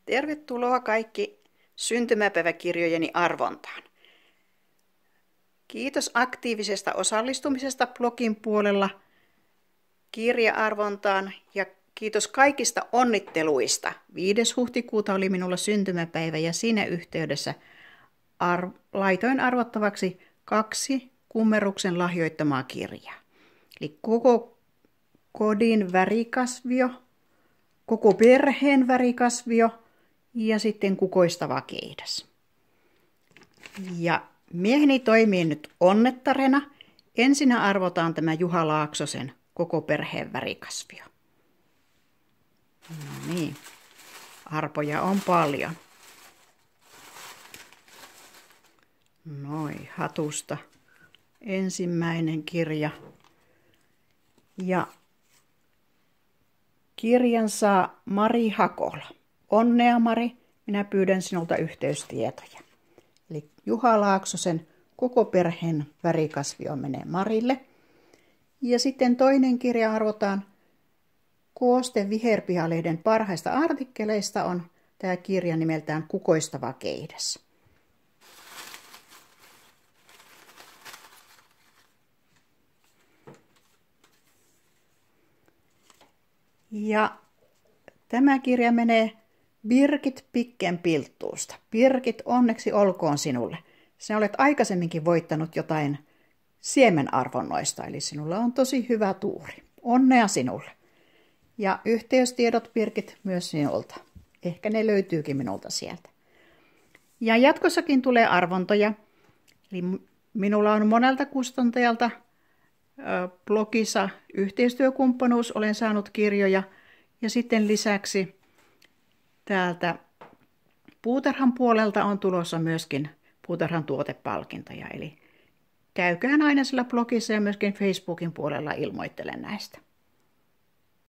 Tervetuloa kaikki syntymäpäiväkirjojeni arvontaan. Kiitos aktiivisesta osallistumisesta blogin puolella kirja-arvontaan ja kiitos kaikista onnitteluista. 5. huhtikuuta oli minulla syntymäpäivä ja siinä yhteydessä laitoin arvottavaksi 2 Kummeruksen lahjoittamaa kirjaa. Eli koko kodin värikasvio, koko perheen värikasvio ja sitten kukoistava keidas. Ja mieheni toimii nyt onnettarena. Ensinnä arvotaan tämä Juha Laaksosen koko perheen värikasvio. No niin, arpoja on paljon. Noin, hatusta ensimmäinen kirja. Ja kirjan saa Mari Hakola. Onnea Mari, minä pyydän sinulta yhteystietoja. Eli Juha Laaksosen koko perheen värikasvio menee Marille. Ja sitten toinen kirja arvotaan Kooste Viherpihalehden parhaista artikkeleista on tämä kirja nimeltään Kukoistava keidas. Ja tämä kirja menee Birgit Pikkenpilttuusta. Birgit, onneksi olkoon sinulle. Sinä olet aikaisemminkin voittanut jotain siemenarvonnoista, eli sinulla on tosi hyvä tuuri. Onnea sinulle. Ja yhteystiedot Birgit myös sinulta. Ehkä ne löytyykin minulta sieltä. Ja jatkossakin tulee arvontoja. Eli minulla on monelta kustantajalta blogissa yhteistyökumppanuus. Olen saanut kirjoja. Ja sitten lisäksi täältä puutarhan puolelta on tulossa myöskin puutarhan tuotepalkintoja. Eli käykää aina sillä blogissa ja myöskin Facebookin puolella ilmoittelen näistä.